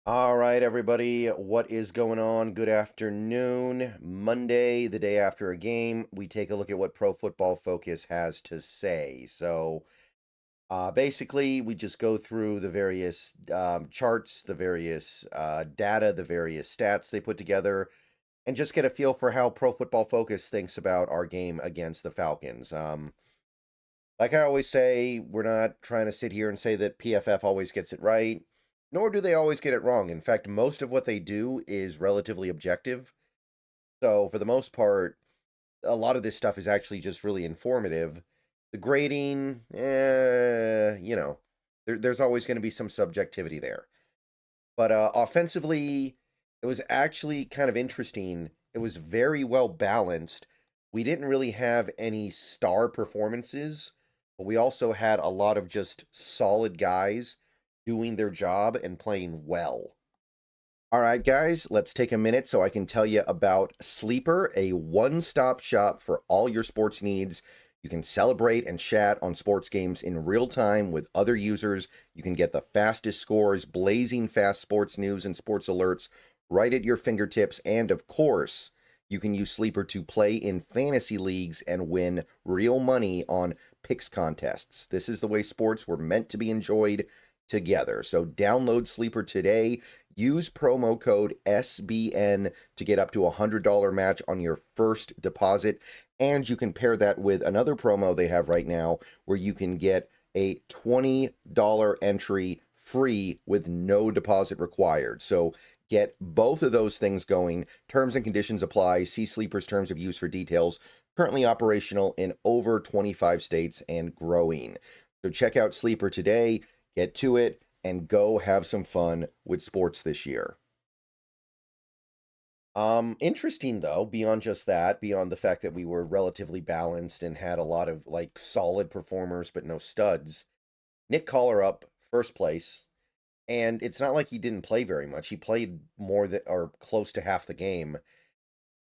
All right, everybody, what is going on? Good afternoon. Monday, the day after a game, we take a look at what Pro Football Focus has to say. Basically, we just go through the various charts, the various data, the various stats they put together, and just get a feel for how Pro Football Focus thinks about our game against the Falcons. Like I always say, we're not trying to sit here and say that PFF always gets it right, nor do they always get it wrong. In fact, most of what they do is relatively objective. So, for the most part, a lot of this stuff is actually just really informative. The grading, there's always going to be some subjectivity there. But offensively, it was actually kind of interesting. It was very well balanced. We didn't really have any star performances, but we also had a lot of just solid guys doing their job and playing well. All right, guys, let's take a minute so I can tell you about Sleeper, a one-stop shop for all your sports needs. You can celebrate and chat on sports games in real time with other users. You can get the fastest scores, blazing fast sports news and sports alerts right at your fingertips. And of course, you can use Sleeper to play in fantasy leagues and win real money on picks contests. This is the way sports were meant to be enjoyed together. So download Sleeper today. Use promo code SBN to get up to a $100 match on your first deposit. And you can pair that with another promo they have right now where you can get a $20 entry free with no deposit required. So get both of those things going. Terms and conditions apply. See Sleeper's terms of use for details. Currently operational in over 25 states and growing. So check out Sleeper today. Get to it and go have some fun with sports this year. Interesting though, beyond just that, beyond the fact that we were relatively balanced and had a lot of like solid performers but no studs. Nick Collar up first place, and it's not like he didn't play very much. He played more than or close to half the game.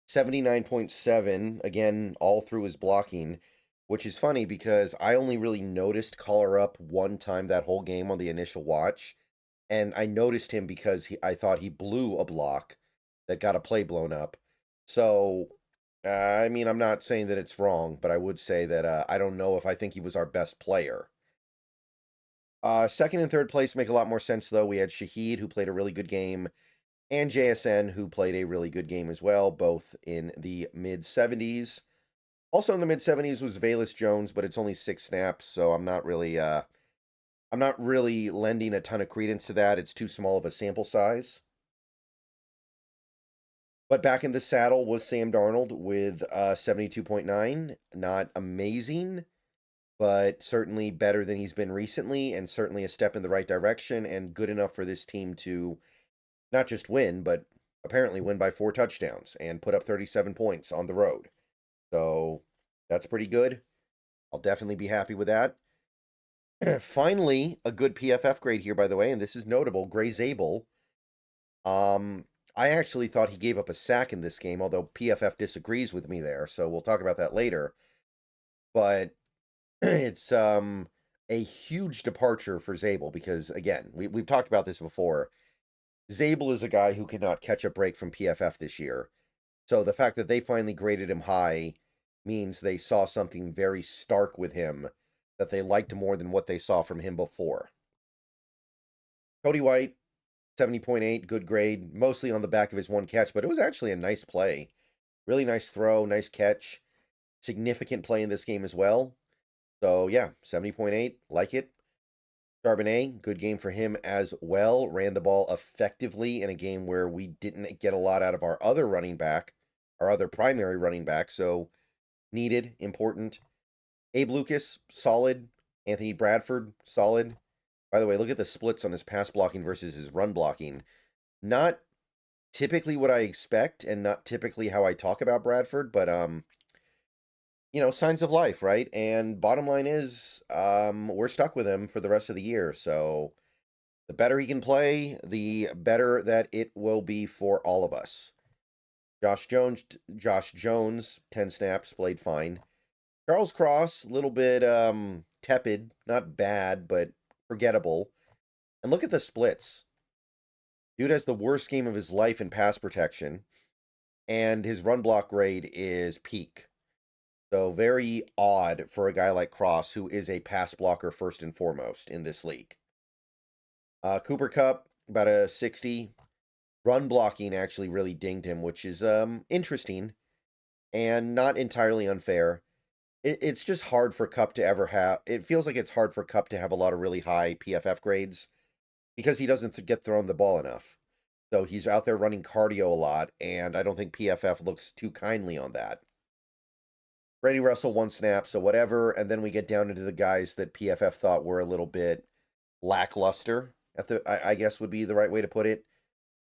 79.7 again all through his blocking, which is funny because I only really noticed Collar up one time that whole game on the initial watch, and I noticed him because I thought he blew a block that got a play blown up. So, I mean, I'm not saying that it's wrong, but I would say that I don't know if I think he was our best player. Second and third place make a lot more sense, though. We had Shaheed, who played a really good game, and JSN, who played a really good game as well, both in the mid 70s. Also in the mid 70s was Velez Jones, but it's only 6 snaps, so I'm not really lending a ton of credence to that. It's too small of a sample size. But back in the saddle was Sam Darnold with 72.9. Not amazing, but certainly better than he's been recently, and certainly a step in the right direction, and good enough for this team to not just win, but apparently win by 4 touchdowns and put up 37 points on the road. So that's pretty good. I'll definitely be happy with that. Finally, a good PFF grade here, by the way, and this is notable. Gray Zabel. I actually thought he gave up a sack in this game, although PFF disagrees with me there, so we'll talk about that later. But it's a huge departure for Zabel because, again, we've talked about this before. Zabel is a guy who cannot catch a break from PFF this year. So the fact that they finally graded him high means they saw something very stark with him that they liked more than what they saw from him before. Cody White, 70.8, good grade, mostly on the back of his one catch, but it was actually a nice play. Really nice throw, nice catch. Significant play in this game as well. So, yeah, 70.8, like it. Charbonnet, good game for him as well. Ran the ball effectively in a game where we didn't get a lot out of our other running back, our other primary running back. So, needed, important. Abe Lucas, solid. Anthony Bradford, solid. By the way, look at the splits on his pass blocking versus his run blocking. Not typically what I expect and not typically how I talk about Bradford, but signs of life, right? And bottom line is, we're stuck with him for the rest of the year. So the better he can play, the better that it will be for all of us. Josh Jones, 10 snaps, played fine. Charles Cross, a little bit tepid, not bad, but forgettable. And look at the splits. Dude has the worst game of his life in pass protection, and his run block grade is peak. So very odd for a guy like Cross, who is a pass blocker first and foremost in this league. Cooper Kupp, about a 60. Run blocking actually really dinged him, which is interesting and not entirely unfair. It's just hard for Kupp to ever have. It feels like it's hard for Kupp to have a lot of really high PFF grades because he doesn't get thrown the ball enough. So he's out there running cardio a lot, and I don't think PFF looks too kindly on that. Brady Russell, 1 snap, so whatever. And then we get down into the guys that PFF thought were a little bit lackluster, I guess would be the right way to put it.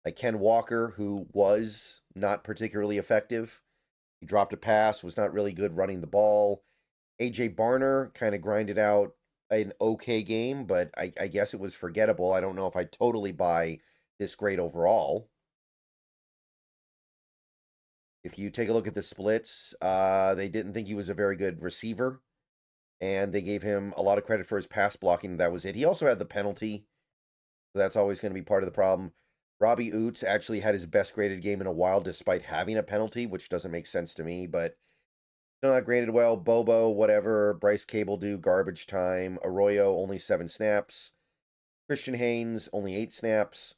Like Ken Walker, who was not particularly effective. He dropped a pass, was not really good running the ball. AJ Barner kind of grinded out an okay game, but I guess it was forgettable. I don't know if I totally buy this grade overall. If you take a look at the splits, they didn't think he was a very good receiver, and they gave him a lot of credit for his pass blocking. That was it. He also had the penalty, so that's always going to be part of the problem. Robbie Oots actually had his best graded game in a while despite having a penalty, which doesn't make sense to me, but still not graded well. Bobo, whatever. Bryce Cable garbage time. Arroyo, only 7 snaps. Christian Haynes, only 8 snaps.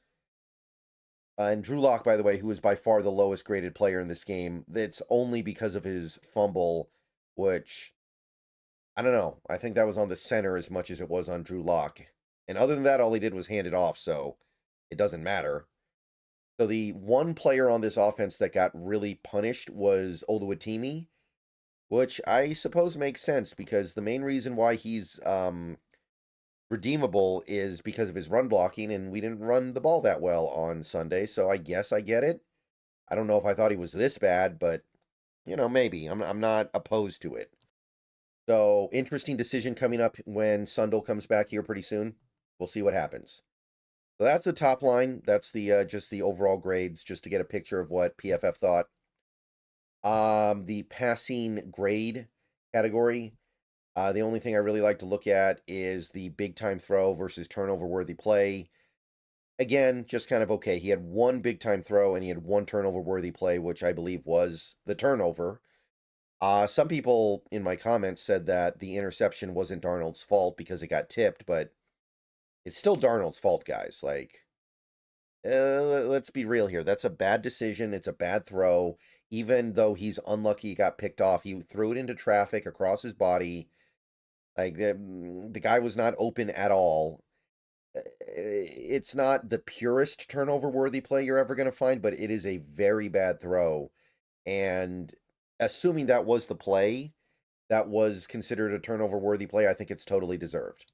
And Drew Lock, by the way, who is by far the lowest graded player in this game. That's only because of his fumble, which, I don't know. I think that was on the center as much as it was on Drew Lock. And other than that, all he did was hand it off, so it doesn't matter. So the one player on this offense that got really punished was Oluwatimi, which I suppose makes sense because the main reason why he's redeemable is because of his run blocking, and we didn't run the ball that well on Sunday, so I guess I get it. I don't know if I thought he was this bad, but, maybe. I'm not opposed to it. So, interesting decision coming up when Sundel comes back here pretty soon. We'll see what happens. So that's the top line. That's the just the overall grades, just to get a picture of what PFF thought. The passing grade category. The only thing I really like to look at is the big time throw versus turnover worthy play. Again, just kind of okay. He had 1 big time throw and he had 1 turnover worthy play, which I believe was the turnover. Some people in my comments said that the interception wasn't Darnold's fault because it got tipped, but it's still Darnold's fault, guys. Like, let's be real here. That's a bad decision. It's a bad throw. Even though he's unlucky he got picked off, he threw it into traffic across his body. Like, the guy was not open at all. It's not the purest turnover-worthy play you're ever going to find, but it is a very bad throw. And assuming that was the play, that was considered a turnover-worthy play, I think it's totally deserved.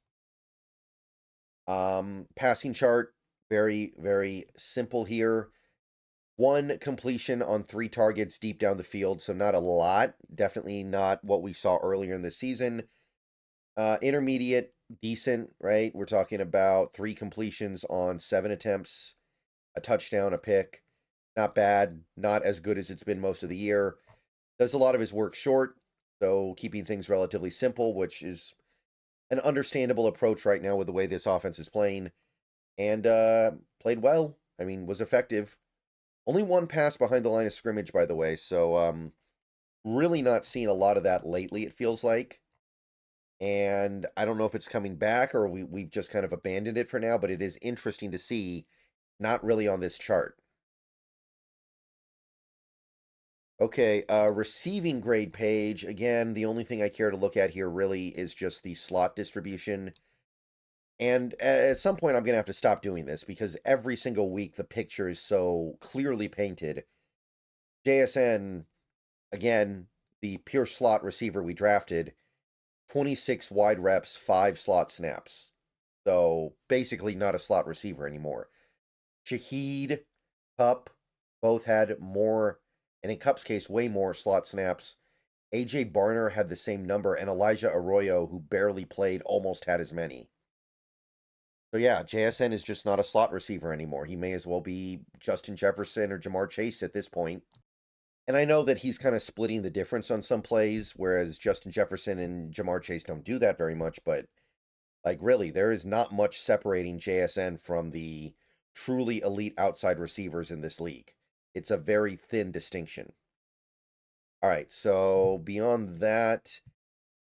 Passing chart, very, very simple here. 1 completion on 3 targets deep down the field, so not a lot. Definitely not what we saw earlier in the season. Intermediate, decent, right? We're talking about 3 completions on 7 attempts, a touchdown, a pick. Not bad, not as good as it's been most of the year. Does a lot of his work short, so keeping things relatively simple, which is an understandable approach right now with the way this offense is playing. And played well. I mean, was effective. Only 1 pass behind the line of scrimmage, by the way, so really not seeing a lot of that lately, it feels like. And I don't know if it's coming back or we've just kind of abandoned it for now, but it is interesting to see, not really on this chart. Okay, receiving grade page. Again, the only thing I care to look at here really is just the slot distribution. And at some point, I'm going to have to stop doing this because every single week the picture is so clearly painted. JSN, again, the pure slot receiver we drafted, 26 wide reps, 5 slot snaps. So basically not a slot receiver anymore. Shaheed, Kupp, both had more, and in Kupp's case, way more slot snaps. AJ Barner had the same number, and Elijah Arroyo, who barely played, almost had as many. So yeah, JSN is just not a slot receiver anymore. He may as well be Justin Jefferson or Jamar Chase at this point. And I know that he's kind of splitting the difference on some plays, whereas Justin Jefferson and Jamar Chase don't do that very much. But, like, really, there is not much separating JSN from the truly elite outside receivers in this league. It's a very thin distinction. All right, so beyond that,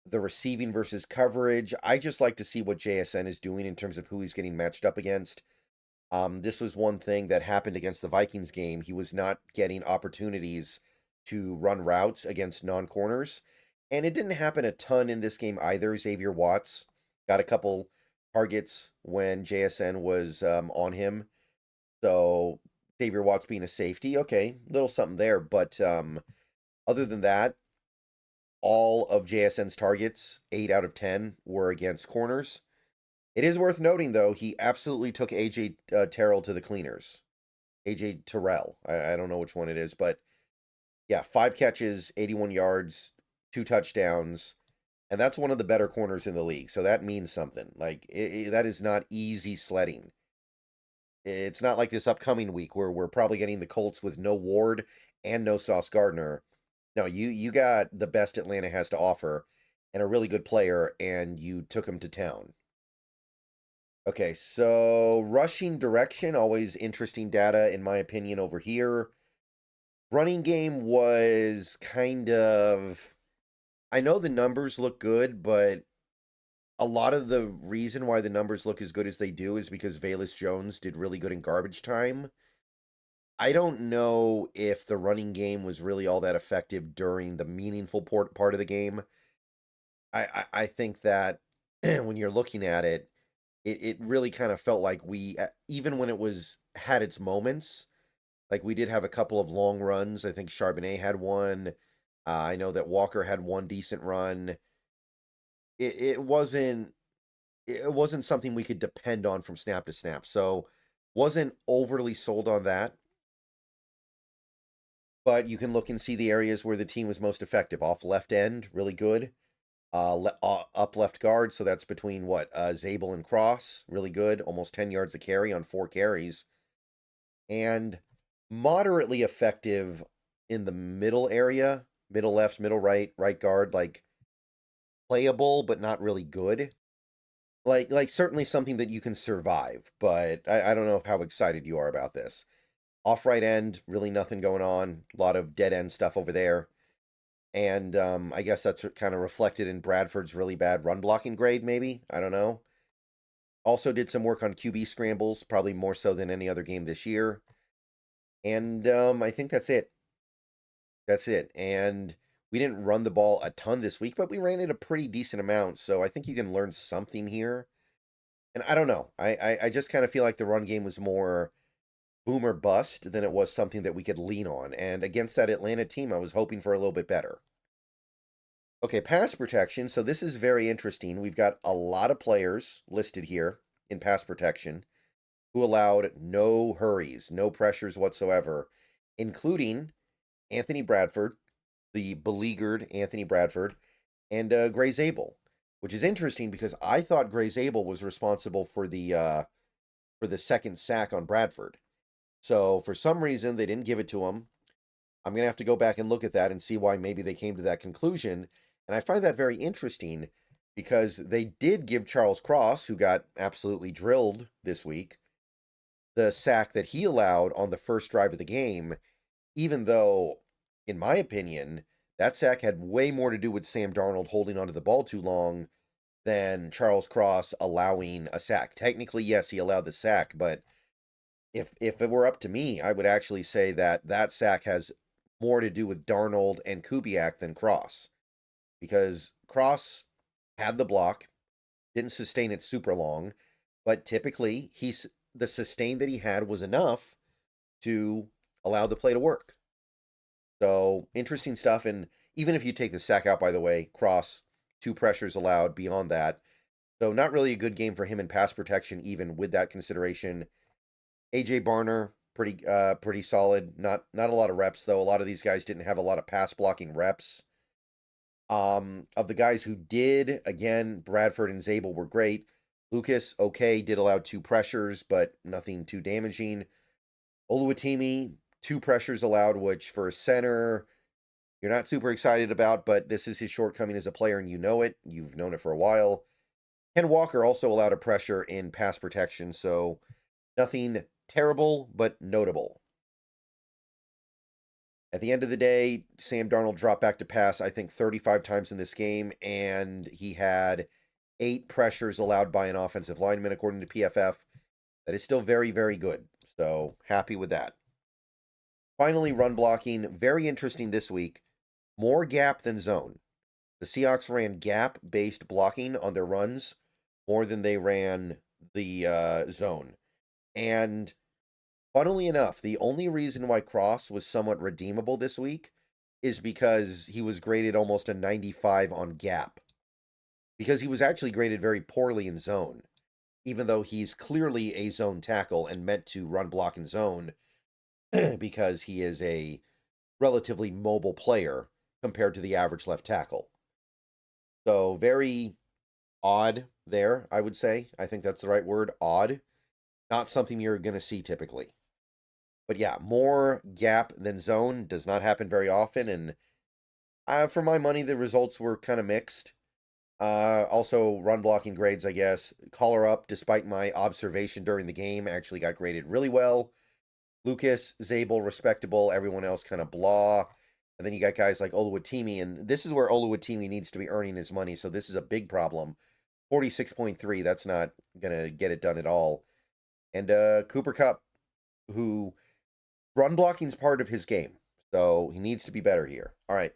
the receiving versus coverage, I just like to see what JSN is doing in terms of who he's getting matched up against. This was one thing that happened against the Vikings game. He was not getting opportunities to run routes against non-corners. And it didn't happen a ton in this game either. Xavier Watts got a couple targets when JSN was on him. So Xavier Watts being a safety, okay, little something there. But other than that, all of JSN's targets, 8 out of 10, were against corners. It is worth noting, though, he absolutely took AJ Terrell to the cleaners. AJ Terrell. I don't know which one it is, but yeah, 5 catches, 81 yards, 2 touchdowns, and that's one of the better corners in the league, so that means something. Like, that is not easy sledding. It's not like this upcoming week where we're probably getting the Colts with no Ward and no Sauce Gardner. No, you got the best Atlanta has to offer and a really good player, and you took him to town. Okay, so rushing direction, always interesting data in my opinion over here. Running game was kind of... I know the numbers look good, but a lot of the reason why the numbers look as good as they do is because Velez Jones did really good in garbage time. I don't know if the running game was really all that effective during the meaningful part of the game. I think that when you're looking at it, it really kind of felt like we, even when it was had its moments, like we did have a couple of long runs. I think Charbonnet had one. I know that Walker had one decent run. It wasn't something we could depend on from snap to snap. So wasn't overly sold on that. But you can look and see the areas where the team was most effective. Off left end, really good. Up left guard, so that's between what? Zabel and Cross, really good. Almost 10 yards a carry on 4 carries. And moderately effective in the middle area. Middle left, middle right, right guard, like playable, but not really good. Like certainly something that you can survive, but I don't know how excited you are about this. Off right end, really nothing going on. A lot of dead end stuff over there. And I guess that's kind of reflected in Bradford's really bad run blocking grade, maybe. I don't know. Also did some work on QB scrambles, probably more so than any other game this year. And I think that's it. That's it. And we didn't run the ball a ton this week, but we ran it a pretty decent amount. So I think you can learn something here. And I don't know. I just kind of feel like the run game was more boom or bust than it was something that we could lean on. And against that Atlanta team, I was hoping for a little bit better. Okay, pass protection. So this is very interesting. We've got a lot of players listed here in pass protection who allowed no hurries, no pressures whatsoever, including Anthony Bradford, the beleaguered Anthony Bradford, and Gray Zabel, which is interesting because I thought Gray Zabel was responsible for the second sack on Bradford. So for some reason, they didn't give it to him. I'm going to have to go back and look at that and see why maybe they came to that conclusion. And I find that very interesting because they did give Charles Cross, who got absolutely drilled this week, the sack that he allowed on the first drive of the game, even though, in my opinion, that sack had way more to do with Sam Darnold holding onto the ball too long than Charles Cross allowing a sack. Technically, yes, he allowed the sack, but if it were up to me, I would actually say that that sack has more to do with Darnold and Kubiak than Cross. Because Cross had the block, didn't sustain it super long, but typically the sustain that he had was enough to allow the play to work. So interesting stuff. And even if you take the sack out, by the way, Cross, 2 pressures allowed beyond that. So not really a good game for him in pass protection, even with that consideration. AJ Barner, pretty solid. Not a lot of reps though. A lot of these guys didn't have a lot of pass blocking reps. Of the guys who did, again, Bradford and Zabel were great. Lucas, okay, did allow 2 pressures, but nothing too damaging. Oluwatimi, 2 pressures allowed, which for a center, you're not super excited about, but this is his shortcoming as a player, and you know it. You've known it for a while. Ken Walker also allowed a pressure in pass protection, so nothing terrible, but notable. At the end of the day, Sam Darnold dropped back to pass, I think, 35 times in this game, and he had 8 pressures allowed by an offensive lineman, according to PFF. That is still very, very good. So, happy with that. Finally, run blocking. Very interesting this week. More gap than zone. The Seahawks ran gap-based blocking on their runs more than they ran the zone. And funnily enough, the only reason why Cross was somewhat redeemable this week is because he was graded almost a 95 on gap. Because he was actually graded very poorly in zone, even though he's clearly a zone tackle and meant to run block in zone because he is a relatively mobile player compared to the average left tackle. So very odd there, I would say. I think that's the right word, odd. Not something you're going to see typically. But yeah, more gap than zone does not happen very often, and for my money, the results were kind of mixed. Also, run blocking grades, I guess. Collar up, despite my observation during the game, actually got graded really well. Lucas, Zabel, respectable. Everyone else kind of blah. And then you got guys like Oluwatimi, and this is where Oluwatimi needs to be earning his money, so this is a big problem. 46.3, that's not going to get it done at all. And Cooper Kupp, who run blocking is part of his game, so he needs to be better here. All right,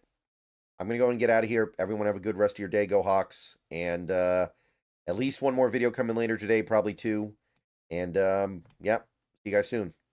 I'm going to go and get out of here. Everyone have a good rest of your day. Go Hawks. And at least one more video coming later today, probably 2. And, yeah, see you guys soon.